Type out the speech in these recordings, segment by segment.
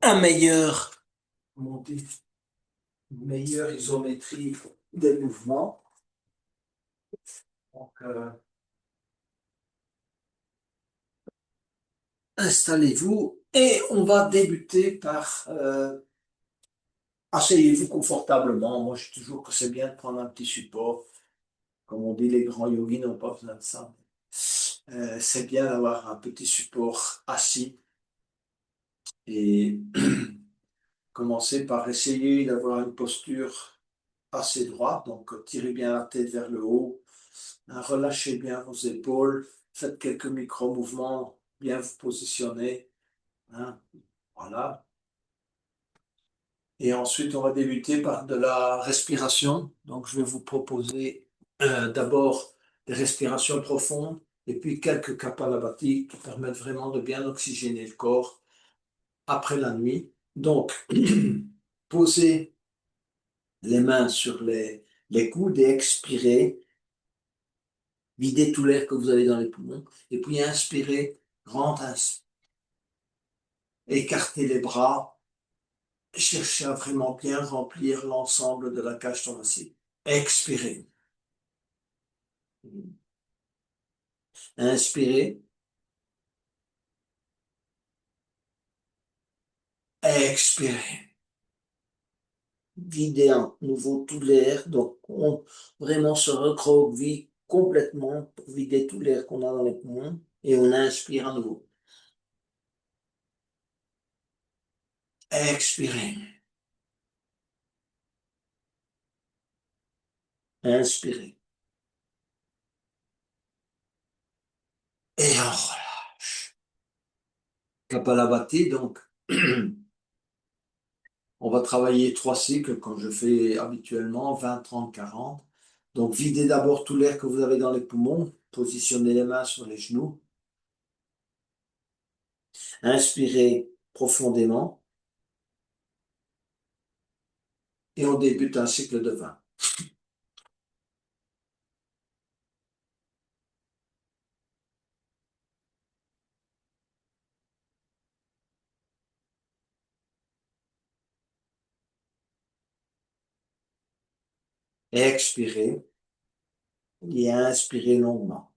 un meilleur, comment on dit, une meilleure isométrie des mouvements. Donc, installez-vous et on va débuter par asseyez-vous confortablement. Moi, je dis toujours que c'est bien de prendre un petit support. Comme on dit, les grands yogis n'ont pas besoin de ça. C'est bien d'avoir un petit support assis et commencer par essayer d'avoir une posture assez droite. Donc, tirez bien la tête vers le haut, hein, relâchez bien vos épaules, faites quelques micro-mouvements, bien vous positionner, hein, voilà. Et ensuite, on va débuter par de la respiration. Donc, je vais vous proposer d'abord des respirations profondes et puis quelques kapalabhati qui permettent vraiment de bien oxygéner le corps après la nuit. Donc, posez les mains sur les coudes et expirez. Videz tout l'air que vous avez dans les poumons. Et puis, inspirez, grand inspire. Écartez les bras. Cherchez à vraiment bien remplir l'ensemble de la cage thoracique. Expirez. Inspirez, expirez. Videz à nouveau tout l'air. Donc, on vraiment se recroqueville complètement pour vider tout l'air qu'on a dans les poumons. Et on inspire à nouveau. Expirez. Inspirez. Et on relâche. Kapalabhati, donc, on va travailler 3 cycles comme je fais habituellement, 20, 30, 40. Donc, videz d'abord tout l'air que vous avez dans les poumons. Positionnez les mains sur les genoux. Inspirez profondément. Et on débute un cycle de 20. Expirez et inspirez longuement.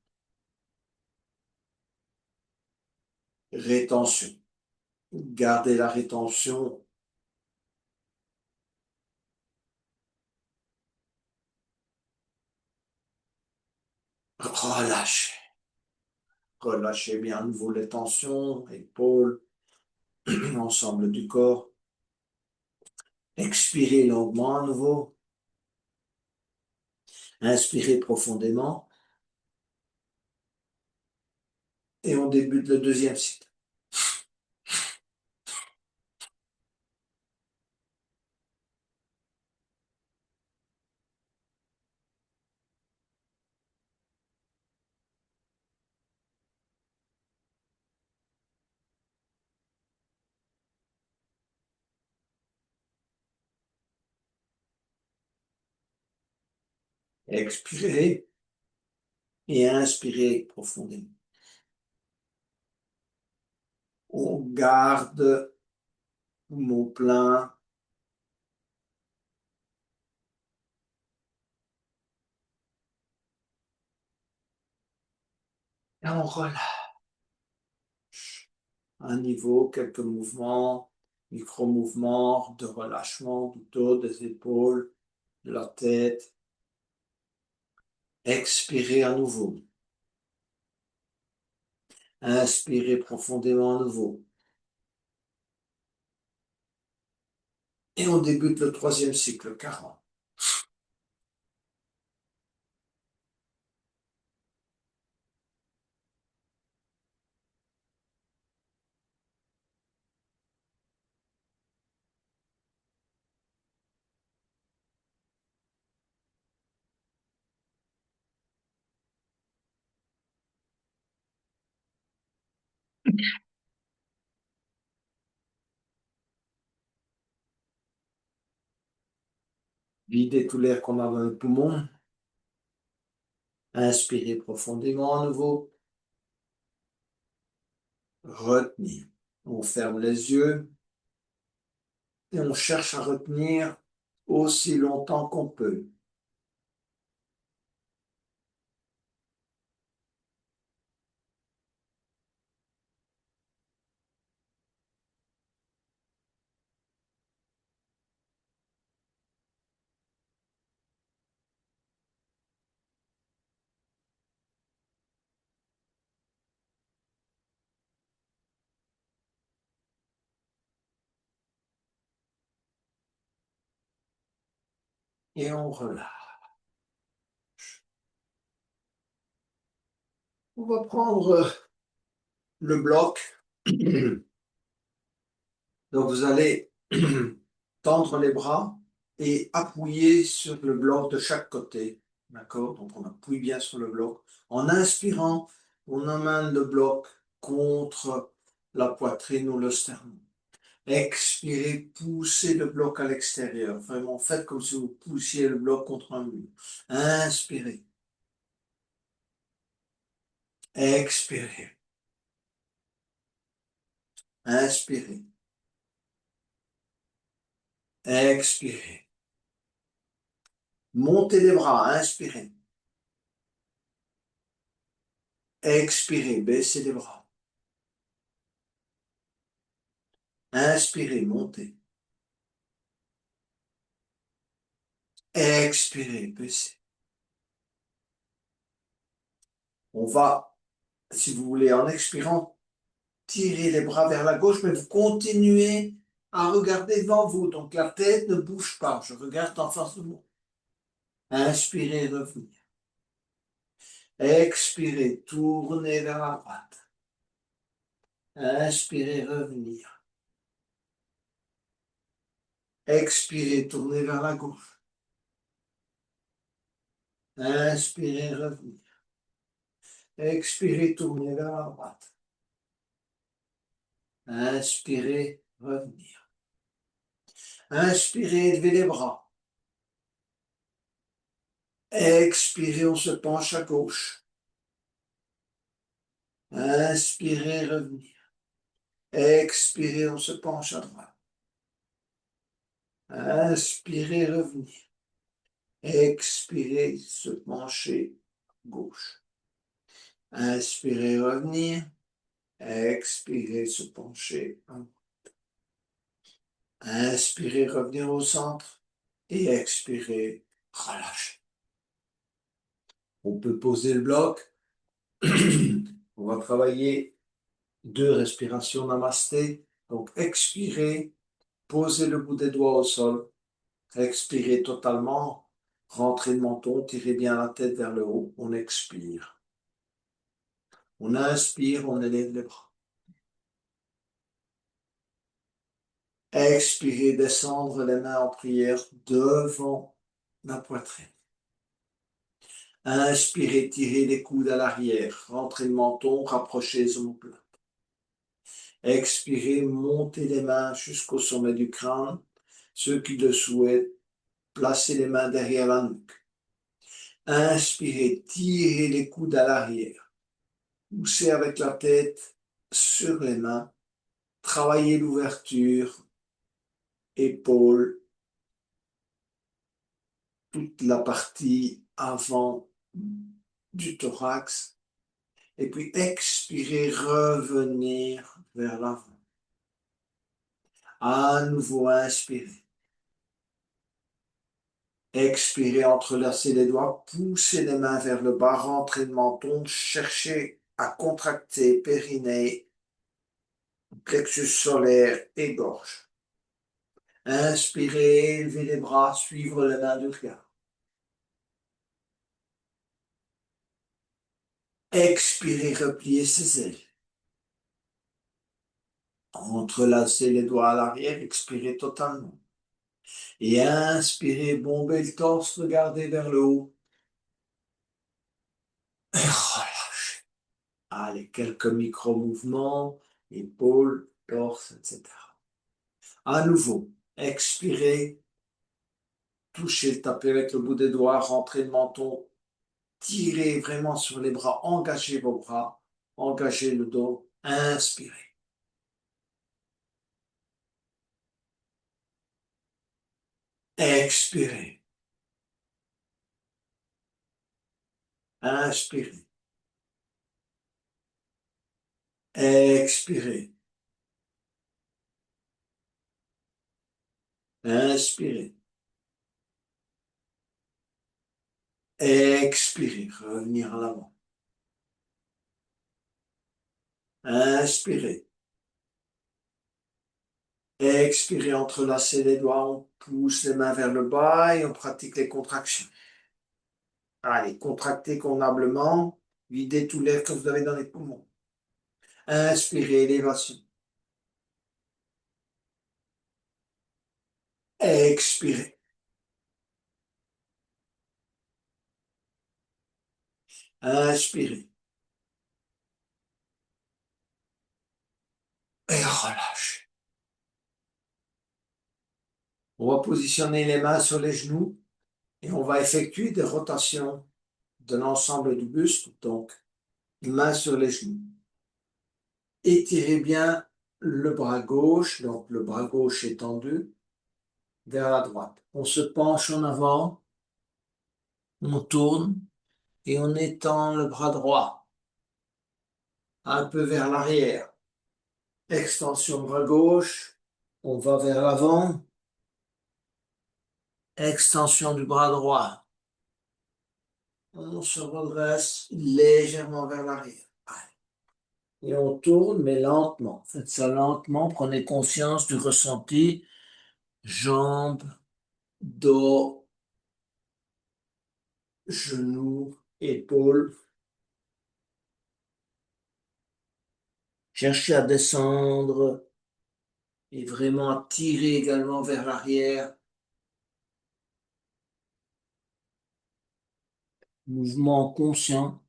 Rétention. Gardez la rétention. Relâchez. Relâchez bien à nouveau les tensions, épaules, l'ensemble du corps. Expirez longuement à nouveau. Inspirez profondément. Et on débute le deuxième cycle. Expirez et inspirez profondément. On garde poumon plein. Et on relâche. Un niveau, quelques mouvements, micro-mouvements de relâchement du dos, des épaules, de la tête. Expirez à nouveau. Inspirez profondément à nouveau. Et on débute le troisième cycle, 40. Videz tout l'air qu'on a dans le poumon. Inspirez profondément à nouveau. Retenez. On ferme les yeux. et on cherche à retenir aussi longtemps qu'on peut. Et on relâche. On va prendre le bloc. Donc vous allez tendre les bras et appuyer sur le bloc de chaque côté. D'accord? Donc on appuie bien sur le bloc. En inspirant, on amène le bloc contre la poitrine ou le sternum. Expirez, poussez le bloc à l'extérieur. Vraiment, faites comme si vous poussiez le bloc contre un mur. Inspirez. Expirez. Inspirez. Expirez. Montez les bras. Inspirez. Expirez. Baissez les bras. Inspirez. Montez. Expirez. Baissez. On va, si vous voulez, en expirant, tirer les bras vers la gauche, mais vous continuez à regarder devant vous. Donc la tête ne bouge pas. Je regarde en face de moi. Inspirez, revenez. Expirez, tournez vers la droite. Inspirez, revenir. Expirez, tournez vers la gauche. Inspirez, revenir. Expirez, tournez vers la droite. Inspirez, revenir. Inspirez, levez les bras. Expirez, on se penche à gauche. Inspirez, revenir. Expirez, on se penche à droite. Inspirez, revenir. Expirez, se pencher gauche. Inspirez, revenir. Expirez, se pencher. Inspirez, revenir au centre. Et expirez, relâchez. On peut poser le bloc. On va travailler 2 respirations namasté. Donc, expirez, posez le bout des doigts au sol. Expirez totalement. Rentrez le menton, tirez bien la tête vers le haut. On expire. On inspire, on élève les bras. Expirez, descendre les mains en prière devant la poitrine. Inspirez, tirez les coudes à l'arrière. Rentrez le menton, rapprochez les omoplates. Expirez, montez les mains jusqu'au sommet du crâne. Ceux qui le souhaitent, placez les mains derrière la nuque. Inspirez, tirez les coudes à l'arrière. Poussez avec la tête sur les mains. Travaillez l'ouverture, épaules, toute la partie avant du thorax. Et puis expirez, revenir vers l'avant. À nouveau, inspirez. Expirez, entrelacez les doigts, poussez les mains vers le bas, rentrez le menton, cherchez à contracter périnée, plexus solaire et gorge. Inspirez, élevez les bras, suivre les mains du regard. Expirez, repliez ses ailes. Entrelacez les doigts à l'arrière, expirez totalement. Et inspirez, bombez le torse, regardez vers le haut. Et relâchez. Allez, quelques micro-mouvements, épaules, torse, etc. À nouveau, expirez, touchez le tapis avec le bout des doigts, rentrez le menton, tirez vraiment sur les bras, engagez vos bras, engagez le dos, inspirez. Expirez. Inspirez. Expirez. Inspirez. Expirez. Revenir à l'avant. Inspirez. Expirez, entrelacez les doigts, on pousse les mains vers le bas et on pratique les contractions. Allez, contractez convenablement, videz tout l'air que vous avez dans les poumons. Inspirez, élévation. Expirez. Inspirez. Et relâchez. On va positionner les mains sur les genoux et on va effectuer des rotations de l'ensemble du buste, donc mains sur les genoux. Étirez bien le bras gauche, donc le bras gauche étendu, vers la droite. On se penche en avant, on tourne et on étend le bras droit un peu vers l'arrière. Extension bras gauche, on va vers l'avant. Extension du bras droit. On se redresse légèrement vers l'arrière. Et on tourne, mais lentement. Faites ça lentement, prenez conscience du ressenti. Jambes, dos, genoux, épaules. Cherchez à descendre et vraiment à tirer également vers l'arrière. Mouvement conscient.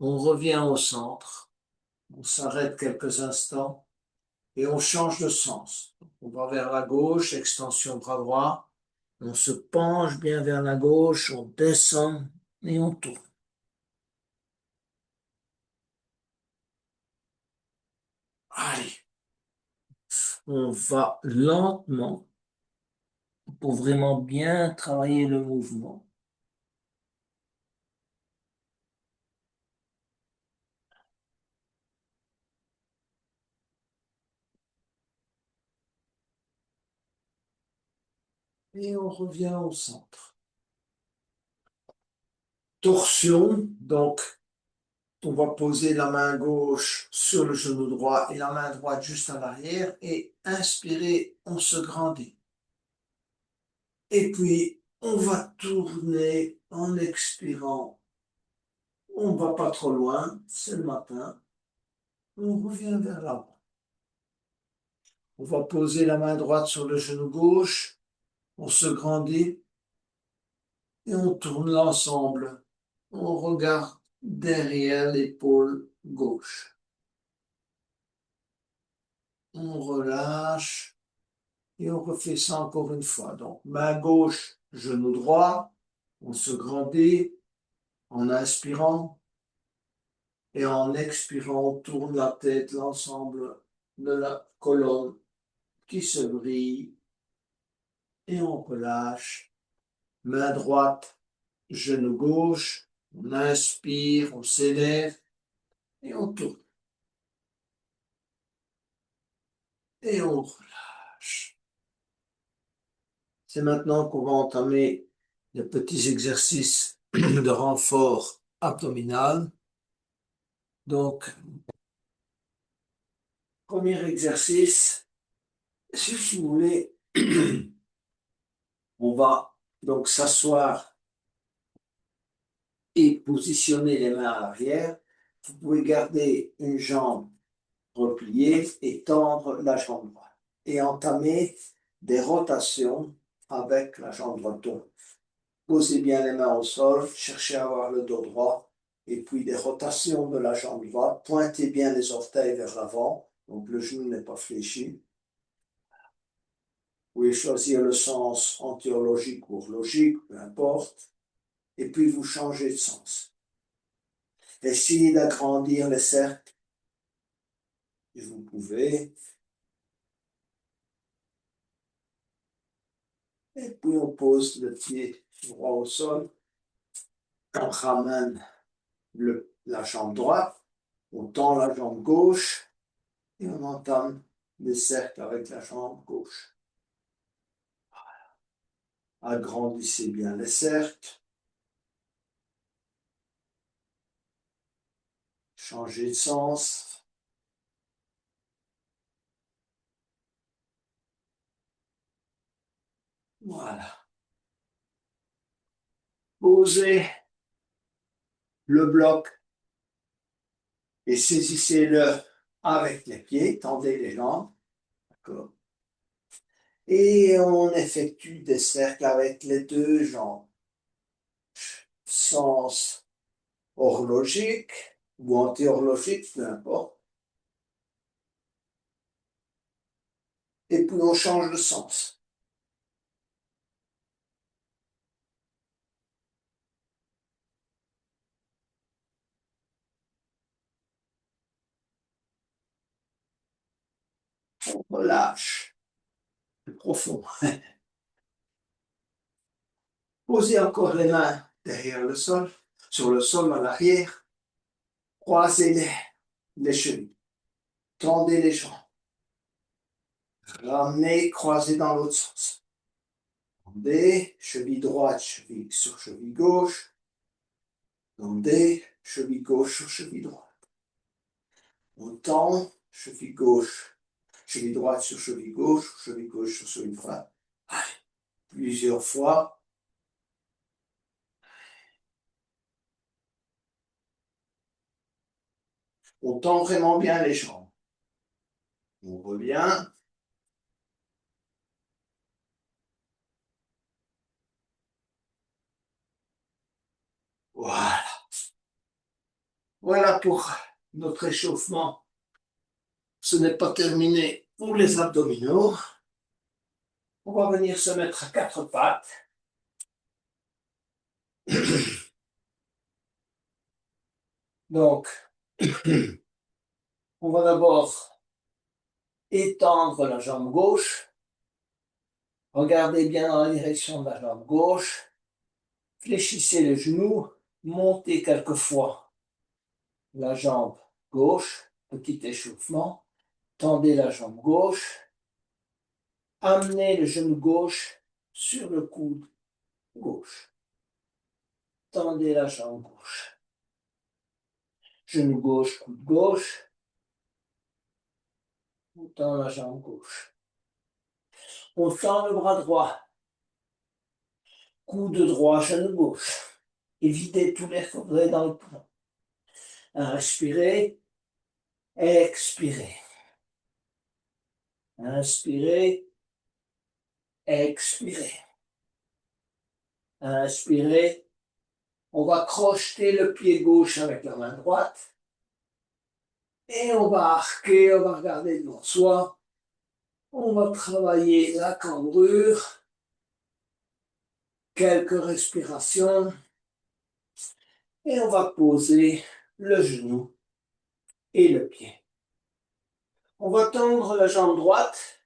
On revient au centre. On s'arrête quelques instants et on change de sens. On va vers la gauche, extension bras droit. On se penche bien vers la gauche, on descend et on tourne. Allez, on va lentement pour vraiment bien travailler le mouvement. Et on revient au centre. Torsion, donc on va poser la main gauche sur le genou droit et la main droite juste à l'arrière et inspirer, on se grandit. Et puis, on va tourner en expirant. On ne va pas trop loin, c'est le matin. On revient vers l'avant. On va poser la main droite sur le genou gauche. On se grandit et on tourne l'ensemble. On regarde derrière l'épaule gauche. On relâche et on refait ça encore une fois. Donc, main gauche, genou droit. On se grandit en inspirant. Et en expirant, on tourne la tête, l'ensemble de la colonne qui se brille. Et on relâche. Main droite, genou gauche. On inspire, on s'élève et on tourne. Et on relâche. C'est maintenant qu'on va entamer les petits exercices de renfort abdominal. Donc, premier exercice, si vous voulez, on va donc s'asseoir et positionner les mains à l'arrière. Vous pouvez garder une jambe repliée et tendre la jambe droite. Et entamer des rotations avec la jambe droite. Posez bien les mains au sol, cherchez à avoir le dos droit. Et puis des rotations de la jambe droite. Pointez bien les orteils vers l'avant. Donc le genou n'est pas fléchi. Vous pouvez choisir le sens antiologique ou logique, peu importe. Et puis vous changez de sens. Essayez d'agrandir les cercles. Et vous pouvez. Et puis on pose le pied droit au sol. On ramène la jambe droite. On tend la jambe gauche. Et on entame le cercle avec la jambe gauche. Agrandissez bien les cercles. Changez de sens. Voilà. Posez le bloc et saisissez-le avec les pieds. Tendez les jambes. D'accord. Et on effectue des cercles avec les deux jambes. Sens horlogique ou anti-horlogique, peu importe. Et puis on change de sens. On relâche. Plus profond. Posez encore les mains derrière le sol, sur le sol à l'arrière. Croisez les chevilles. Tendez les jambes. Ramenez, croisez dans l'autre sens. Tendez, cheville droite, cheville sur cheville gauche. Tendez, cheville gauche sur cheville droite. On tend, cheville gauche, cheville droite sur cheville gauche sur cheville droite. Allez, plusieurs fois. On tend vraiment bien les jambes. On revient. Voilà. Voilà pour notre échauffement. Ce n'est pas terminé pour les abdominaux. On va venir se mettre à quatre pattes. Donc, on va d'abord étendre la jambe gauche. Regardez bien dans la direction de la jambe gauche. Fléchissez les genoux. Montez quelquefois la jambe gauche. Petit échauffement. Tendez la jambe gauche. Amenez le genou gauche sur le coude gauche. Tendez la jambe gauche. Genou gauche, coude gauche. On tend la jambe gauche. On tend le bras droit. Coude droit, genou gauche. Évitez tous les forêts dans le poumon. Inspirez, expirez. Inspirez, expirez. Inspirez. On va crocheter le pied gauche avec la main droite. Et on va arquer, on va regarder devant soi. On va travailler la cambrure. Quelques respirations. Et on va poser le genou et le pied. On va tendre la jambe droite.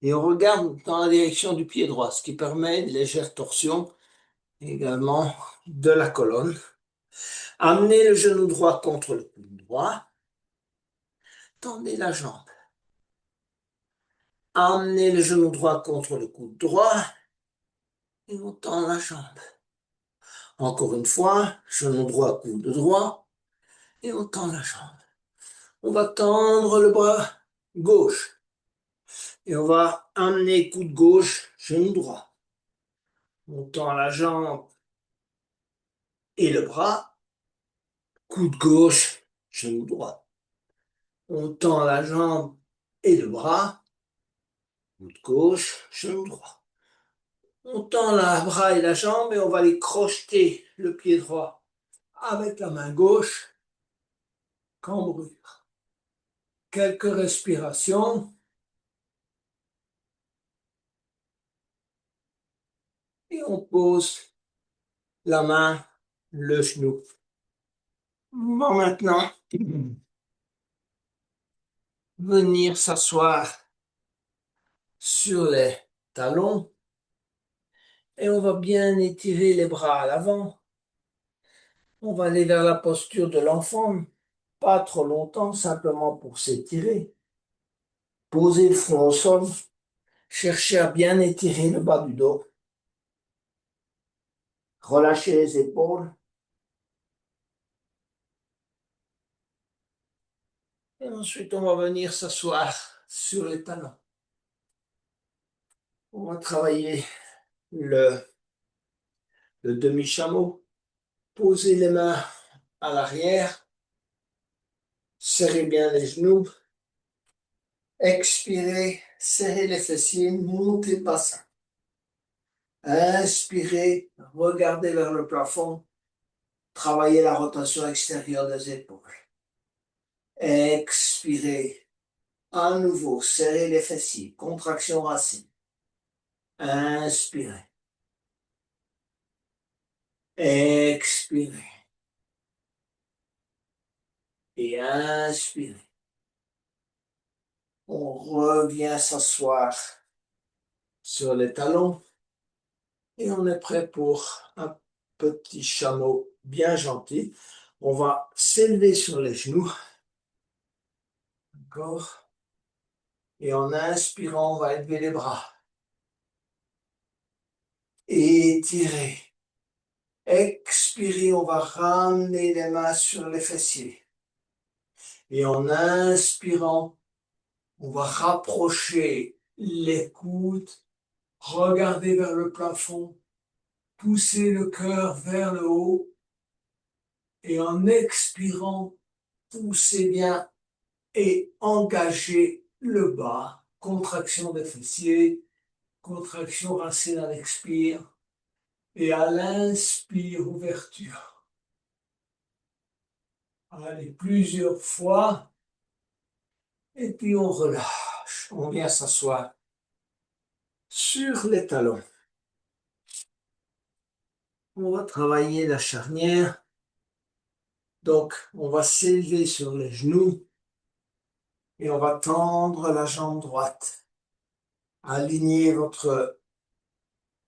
Et on regarde dans la direction du pied droit, ce qui permet une légère torsion également de la colonne. Amenez le genou droit contre le coude droit. Tendez la jambe. Amenez le genou droit contre le coude droit. Et on tend la jambe. Encore une fois, genou droit, coude droit. Et on tend la jambe. On va tendre le bras gauche. Et on va amener coude gauche, genou droit. On tend la jambe et le bras. Coude gauche, genou droit. On tend la jambe et le bras. Coude gauche, genou droit. On tend le bras et la jambe et on va les crocheter le pied droit avec la main gauche. Cambrure. Quelques respirations. Et on pose la main, le genou. Bon, maintenant, venir s'asseoir sur les talons et on va bien étirer les bras à l'avant. On va aller vers la posture de l'enfant, pas trop longtemps, simplement pour s'étirer. Poser le front au sol, chercher à bien étirer le bas du dos. Relâcher les épaules. Et ensuite, on va venir s'asseoir sur les talons. On va travailler le demi-chameau. Poser les mains à l'arrière. Serrez bien les genoux. Expirez, serrez les fessiers, montez le bassin. Inspirez, regardez vers le plafond. Travaillez la rotation extérieure des épaules. Expirez. À nouveau, serrez les fessiers. Contraction racine. Inspirez. Expirez. Et inspirez. On revient s'asseoir sur les talons. Et on est prêt pour un petit chameau bien gentil. On va s'élever sur les genoux. D'accord. Et en inspirant, on va élever les bras. Étirer. Expirez, on va ramener les mains sur les fessiers. Et en inspirant, on va rapprocher les coudes, regarder vers le plafond, pousser le cœur vers le haut. Et en expirant, poussez bien et engagez le bas. Contraction des fessiers, contraction racine à l'expire. Et à l'inspire, ouverture. Allez, plusieurs fois. Et puis on relâche. On vient s'asseoir sur les talons. On va travailler la charnière. Donc, on va s'élever sur les genoux. Et on va tendre la jambe droite. Alignez votre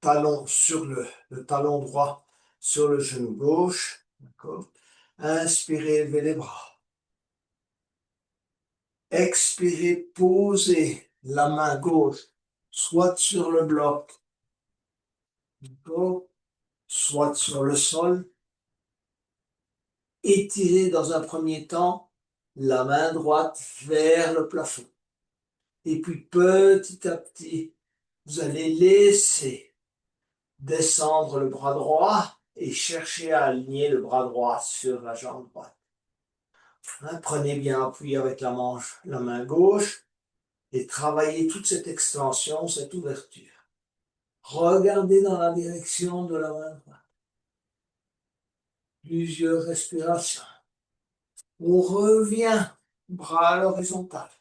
talon sur le talon droit sur le genou gauche. D'accord. Inspirez, levez les bras. Expirez, posez la main gauche, soit sur le bloc, soit sur le sol. Étirez dans un premier temps la main droite vers le plafond. Et puis petit à petit, vous allez laisser descendre le bras droit et chercher à aligner le bras droit sur la jambe droite. Prenez bien appui avec la main gauche et travaillez toute cette extension, cette ouverture. Regardez dans la direction de la main droite. Plusieurs respirations. On revient, bras à l'horizontale.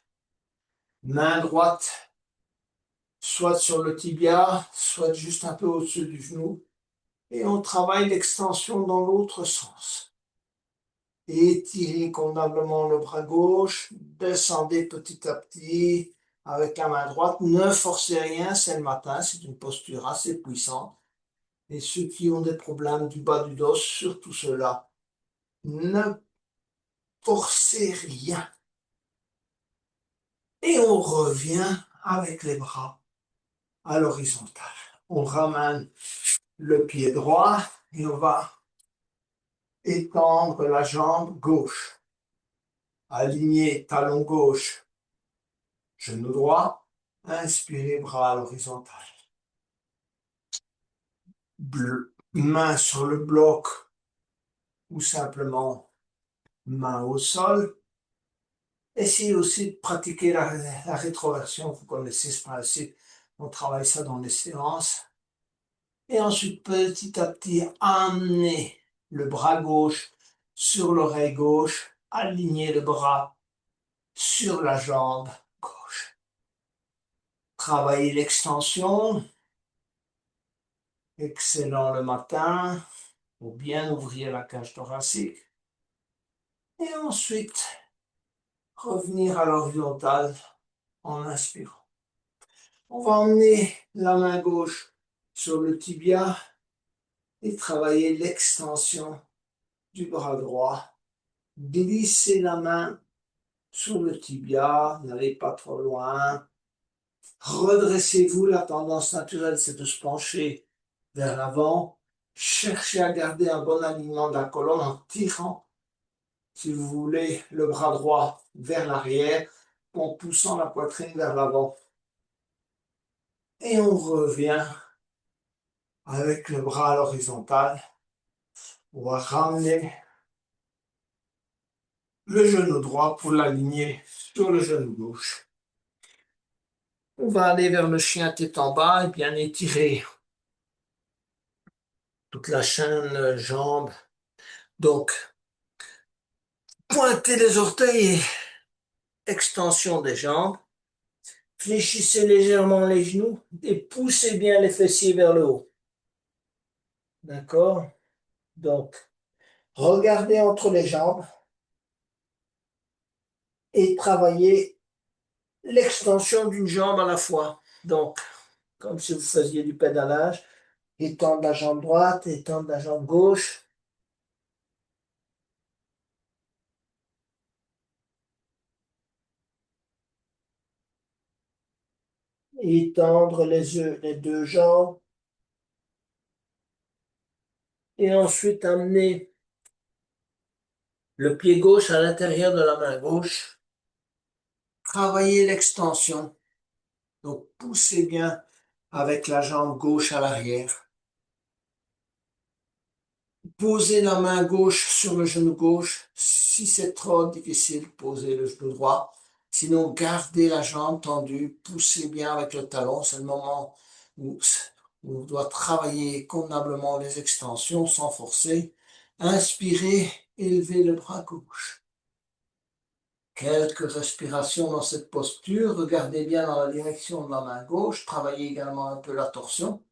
Main droite, soit sur le tibia, soit juste un peu au-dessus du genou. Et on travaille l'extension dans l'autre sens. Étirez convenablement le bras gauche, descendez petit à petit avec la main droite. Ne forcez rien, c'est le matin, c'est une posture assez puissante. Et ceux qui ont des problèmes du bas du dos, surtout ceux-là, ne forcez rien. Et on revient avec les bras à l'horizontale. On ramène le pied droit et on va étendre la jambe gauche. Aligner talon gauche, genou droit. Inspirez, bras à l'horizontale. Main sur le bloc ou simplement main au sol. Essayez aussi de pratiquer la rétroversion. Vous connaissez ce principe. On travaille ça dans les séances. Et ensuite, petit à petit, amenez le bras gauche sur l'oreille gauche. Alignez le bras sur la jambe gauche. Travaillez l'extension. Excellent le matin. Pour bien ouvrir la cage thoracique. Et ensuite, revenir à l'horizontale en inspirant. On va emmener la main gauche sur le tibia et travailler l'extension du bras droit. Glissez la main sur le tibia, n'allez pas trop loin. Redressez-vous, la tendance naturelle c'est de se pencher vers l'avant. Cherchez à garder un bon alignement de la colonne en tirant, si vous voulez, le bras droit vers l'arrière, en poussant la poitrine vers l'avant. Et on revient avec le bras à l'horizontale. On va ramener le genou droit pour l'aligner sur le genou gauche. On va aller vers le chien tête en bas et bien étirer toute la chaîne, jambes. Donc, pointez les orteils et extension des jambes. Fléchissez légèrement les genoux et poussez bien les fessiers vers le haut. D'accord? Donc, regardez entre les jambes et travaillez l'extension d'une jambe à la fois. Donc, comme si vous faisiez du pédalage, étendre la jambe droite, étendre la jambe gauche. Étendre les deux jambes. Et ensuite amener le pied gauche à l'intérieur de la main gauche. Travaillez l'extension. Donc, poussez bien avec la jambe gauche à l'arrière. Posez la main gauche sur le genou gauche. Si c'est trop difficile, posez le genou droit. Sinon, gardez la jambe tendue, poussez bien avec le talon. C'est le moment où on doit travailler convenablement les extensions sans forcer. Inspirez, élevez le bras gauche. Quelques respirations dans cette posture. Regardez bien dans la direction de la main gauche. Travaillez également un peu la torsion.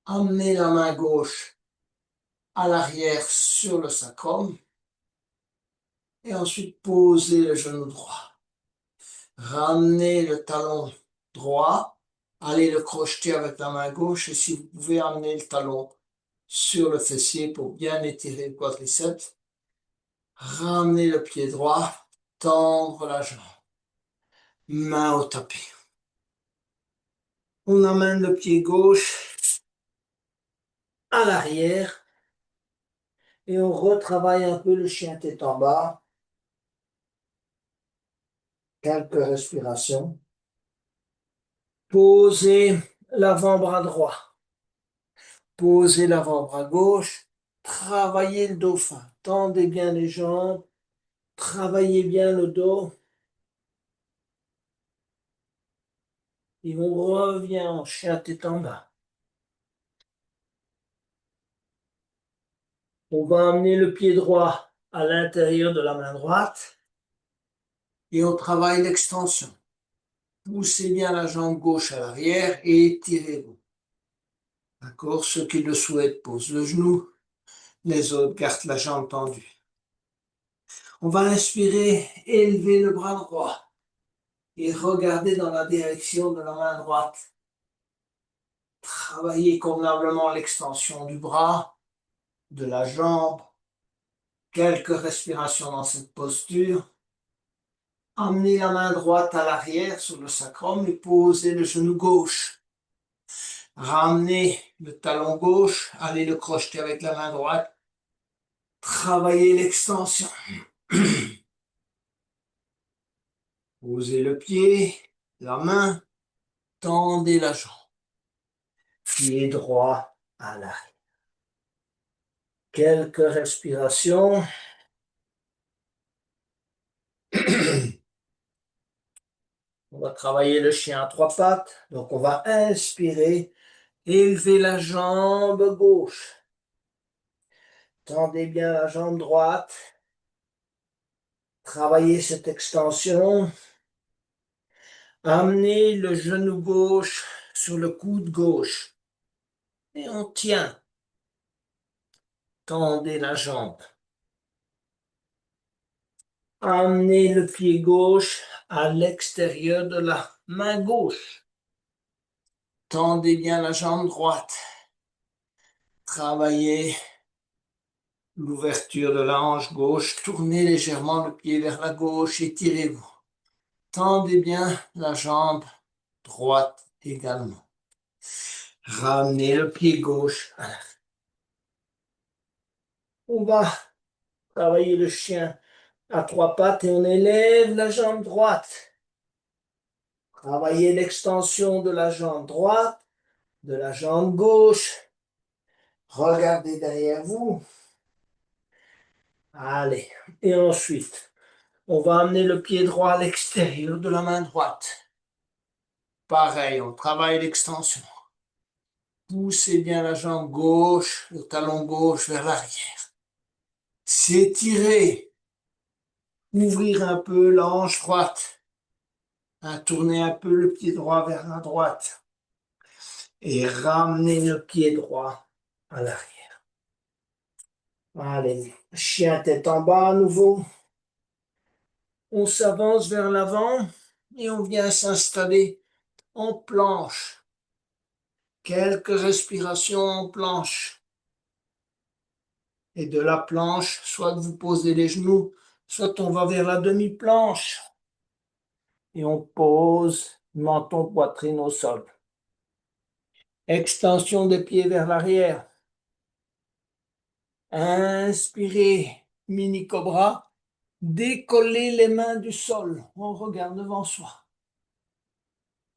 Amenez la main gauche à l'arrière sur le sacrum. Et ensuite, posez le genou droit. Ramenez le talon droit. Allez le crocheter avec la main gauche. Et si vous pouvez, amener le talon sur le fessier pour bien étirer le quadriceps. Ramenez le pied droit. Tendre la jambe. Main au tapis. On amène le pied gauche à l'arrière et on retravaille un peu le chien tête en bas. Quelques respirations. Posez l'avant-bras droit. Posez l'avant-bras gauche. Travaillez le dauphin. Tendez bien les jambes. Travaillez bien le dos. Et on revient en chien tête en bas. On va amener le pied droit à l'intérieur de la main droite. Et on travaille l'extension. Poussez bien la jambe gauche à l'arrière et étirez-vous. D'accord? Ceux qui le souhaitent posent le genou. Les autres gardent la jambe tendue. On va inspirer, élever le bras droit et regarder dans la direction de la main droite. Travaillez convenablement l'extension du bras, de la jambe. Quelques respirations dans cette posture. Amenez la main droite à l'arrière sur le sacrum et posez le genou gauche. Ramenez le talon gauche, allez le crocheter avec la main droite. Travaillez l'extension. Posez le pied, la main, tendez la jambe. Pied droit à l'arrière. Quelques respirations. On va travailler le chien à trois pattes. Donc, on va inspirer, élever la jambe gauche. Tendez bien la jambe droite. Travaillez cette extension. Amenez le genou gauche sur le coude gauche. Et on tient. Tendez la jambe. Amenez le pied gauche à l'extérieur de la main gauche. Tendez bien la jambe droite. Travaillez l'ouverture de la hanche gauche. Tournez légèrement le pied vers la gauche. Étirez-vous. Tendez bien la jambe droite également. Ramenez le pied gauche à l'arrière. On va travailler le chien à trois pattes et on élève la jambe droite. Travaillez l'extension de la jambe droite, de la jambe gauche. Regardez derrière vous. Allez. Et ensuite, on va amener le pied droit à l'extérieur de la main droite. Pareil, on travaille l'extension. Poussez bien la jambe gauche, le talon gauche vers l'arrière. S'étirer. Ouvrir un peu la hanche droite. Tourner un peu le pied droit vers la droite. Et ramener le pied droit à l'arrière. Allez, chien tête en bas à nouveau. On s'avance vers l'avant et on vient s'installer en planche. Quelques respirations en planche. Et de la planche, soit vous posez les genoux, soit on va vers la demi-planche. Et on pose menton, poitrine au sol. Extension des pieds vers l'arrière. Inspirez, mini cobra. Décollez les mains du sol. On regarde devant soi.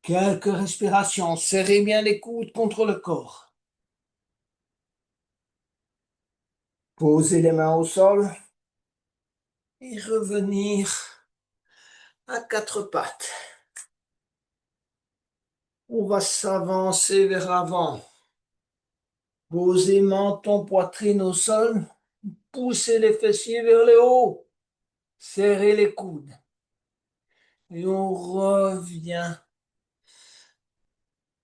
Quelques respirations. Serrez bien les coudes contre le corps. Posez les mains au sol. Et revenir à quatre pattes. On va s'avancer vers l'avant. Posez menton, poitrine au sol. Poussez les fessiers vers le haut. Serrez les coudes. Et on revient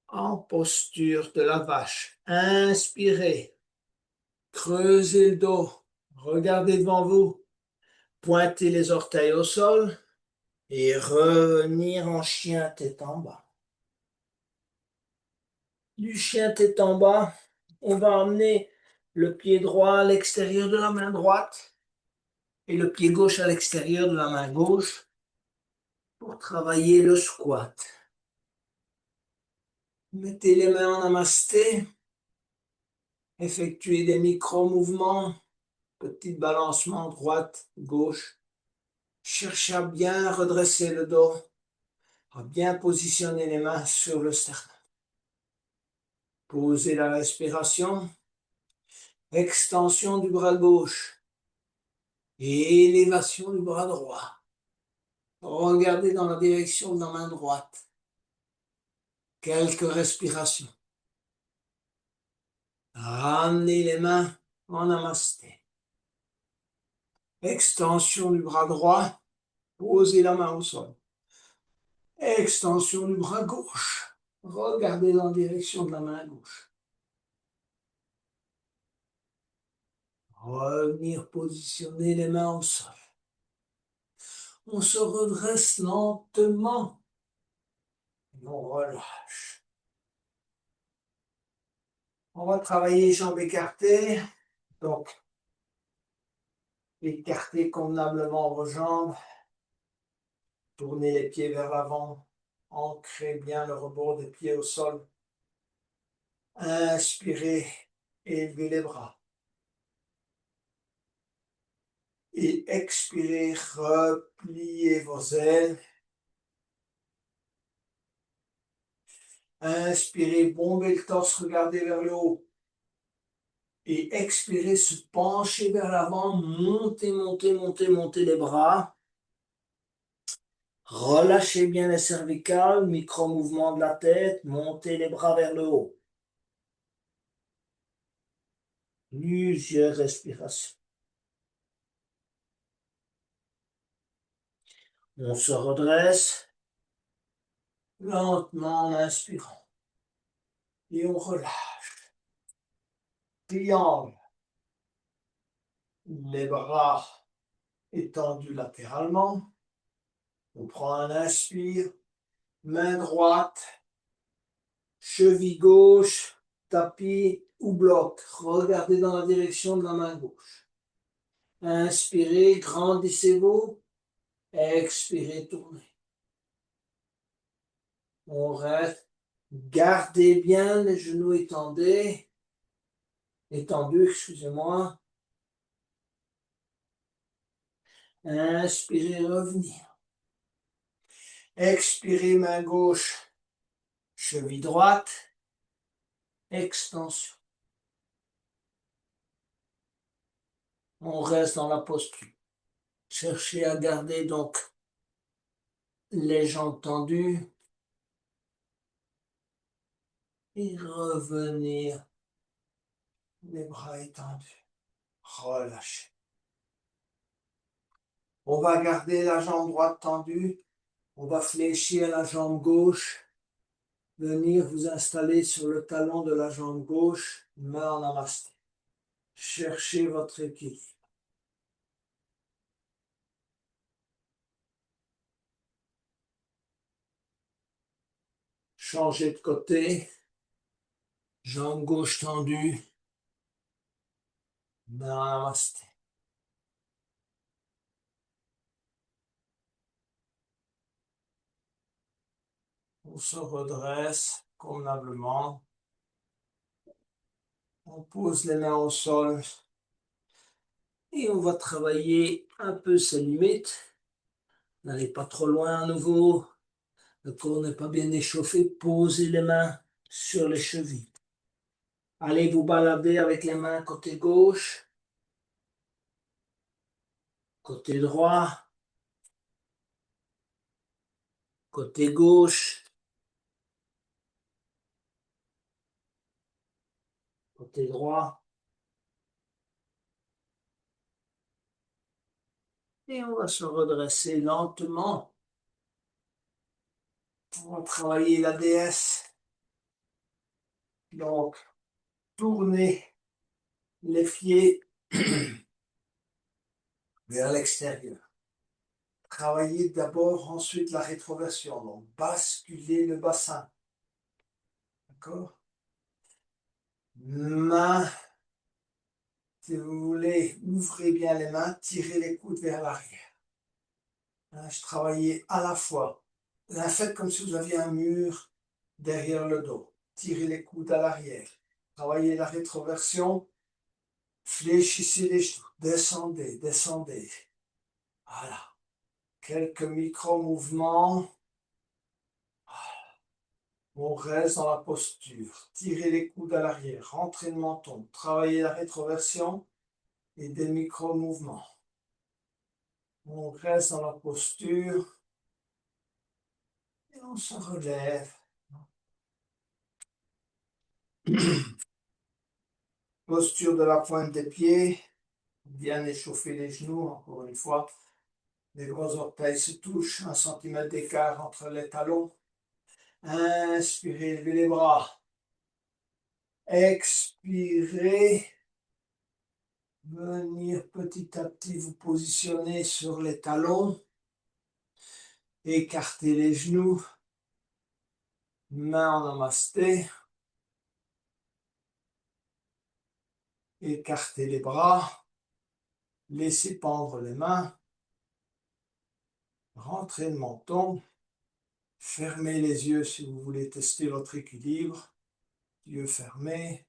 en posture de la vache. Inspirez. Creusez le dos. Regardez devant vous. Pointez les orteils au sol. Et revenir en chien tête en bas. Du chien tête en bas, on va emmener le pied droit à l'extérieur de la main droite et le pied gauche à l'extérieur de la main gauche pour travailler le squat. Mettez les mains en namasté, effectuez des micro-mouvements, petit balancement droite, gauche. Cherchez à bien redresser le dos, à bien positionner les mains sur le sternum. Posez la respiration, extension du bras gauche, élévation du bras droit. Regardez dans la direction de la main droite. Quelques respirations. Ramenez les mains en namasté. Extension du bras droit. Posez la main au sol. Extension du bras gauche. Regardez dans la direction de la main gauche. Revenir positionner les mains au sol. On se redresse lentement. Et on relâche. On va travailler jambes écartées. Donc, écartez convenablement vos jambes. Tournez les pieds vers l'avant. Ancrez bien le rebord des pieds au sol. Inspirez, élevez les bras. Et expirez, repliez vos ailes. Inspirez, bombez le torse, regardez vers le haut. Et expirez, se pencher vers l'avant, montez, montez, montez, montez les bras. Relâchez bien les cervicales, micro-mouvement de la tête, montez les bras vers le haut. Plusieurs respirations. On se redresse lentement en inspirant. Et on relâche. Triangle. Les bras étendu latéralement. On prend un inspire, main droite, cheville gauche, tapis ou bloc. Regardez dans la direction de la main gauche. Inspirez, grandissez-vous. Expirez, tournez. On reste. Gardez bien les genoux étendus, excusez-moi. Inspirez, revenir. Expirez, main gauche, cheville droite, extension. On reste dans la posture. Cherchez à garder donc les jambes tendues et revenir, les bras étendus. Relâchez. On va garder la jambe droite tendue. On va fléchir la jambe gauche. Venir vous installer sur le talon de la jambe gauche, main en namasté. Cherchez votre équilibre. Changez de côté. Jambe gauche tendue, main en namasté. On se redresse convenablement. On pose les mains au sol. Et on va travailler un peu ses limites. N'allez pas trop loin à nouveau. Le corps n'est pas bien échauffé. Posez les mains sur les chevilles. Allez vous balader avec les mains côté gauche, côté droit, côté gauche, côté droit. Et on va se redresser lentement. On va travailler la déesse. Donc, tournez les pieds vers l'extérieur. Travaillez d'abord, ensuite la rétroversion. Donc, basculez le bassin. D'accord? Main, si vous voulez, ouvrez bien les mains, tirez les coudes vers l'arrière. Je travaillais à la fois. Faites comme si vous aviez un mur derrière le dos. Tirez les coudes à l'arrière. Travaillez la rétroversion. Fléchissez les genoux. Descendez, descendez. Voilà. Quelques micro-mouvements. On reste dans la posture. Tirez les coudes à l'arrière. Rentrez le menton. Travaillez la rétroversion et des micro-mouvements. On reste dans la posture. Et on se relève. Posture de la pointe des pieds. Bien échauffer les genoux, encore une fois. Les gros orteils se touchent. 1 cm d'écart entre les talons. Inspirez, levez les bras. Expirez. Venir petit à petit vous positionner sur les talons. Écartez les genoux. Main en namasté. Écartez les bras. Laissez pendre les mains. Rentrez le menton. Fermez les yeux si vous voulez tester votre équilibre. Yeux fermés.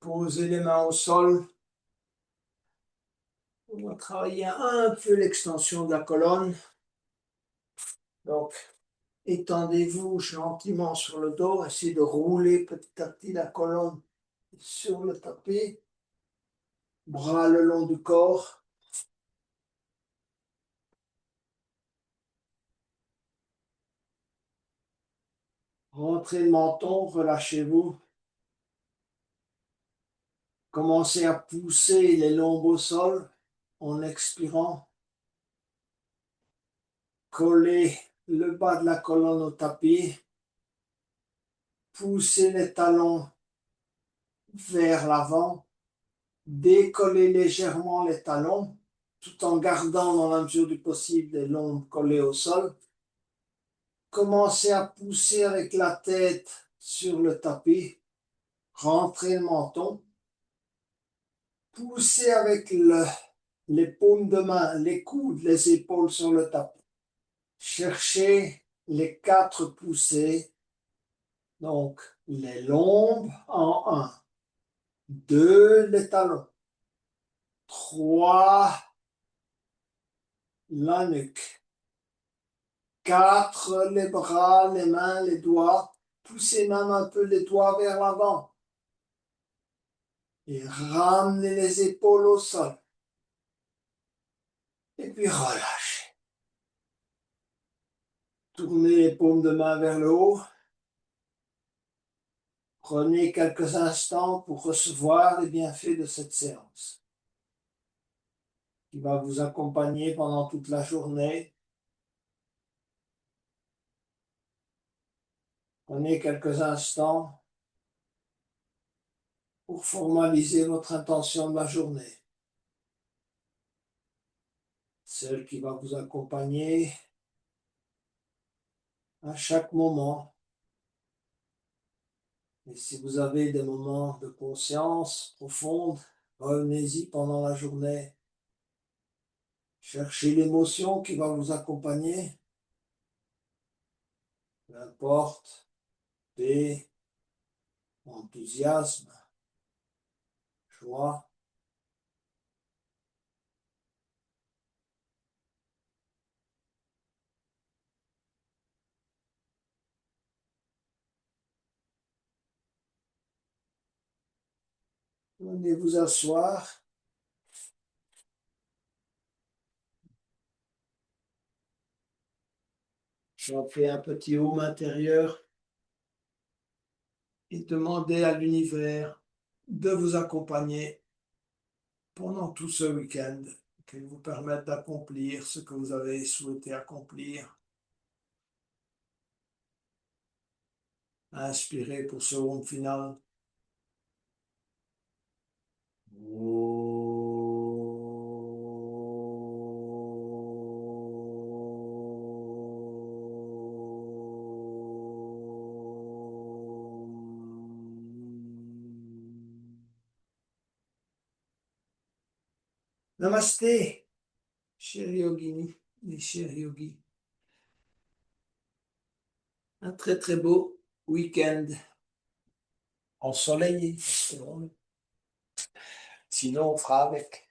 Posez les mains au sol. On va travailler un peu l'extension de la colonne. Donc, étendez-vous gentiment sur le dos. Essayez de rouler petit à petit la colonne sur le tapis. Bras le long du corps. Rentrez le menton, relâchez-vous. Commencez à pousser les lombes au sol en expirant. Collez le bas de la colonne au tapis. Poussez les talons vers l'avant. Décollez légèrement les talons, tout en gardant dans la mesure du possible les lombes collées au sol. Commencez à pousser avec la tête sur le tapis. Rentrez le menton. Poussez avec les paumes de main, les coudes, les épaules sur le tapis. Cherchez les 4 poussées. Donc, les lombes en 1. 2, les talons. 3, la nuque. 4, les bras, les mains, les doigts. Poussez même un peu les doigts vers l'avant. Et ramenez les épaules au sol. Et puis relâchez. Tournez les paumes de main vers le haut. Prenez quelques instants pour recevoir les bienfaits de cette séance qui va vous accompagner pendant toute la journée. Prenez quelques instants pour formaliser votre intention de la journée. Celle qui va vous accompagner à chaque moment. Et si vous avez des moments de conscience profonde, revenez-y pendant la journée. Cherchez l'émotion qui va vous accompagner. Peu importe, paix, enthousiasme, joie. Venez vous asseoir. Chantez un petit home intérieur et demandez à l'univers de vous accompagner pendant tout ce week-end, qu'il vous permette d'accomplir ce que vous avez souhaité accomplir. Inspirez pour ce home final. Namasté, chers yogini et chers yogis. Un très très beau week-end ensoleillé. Sinon, on fera avec.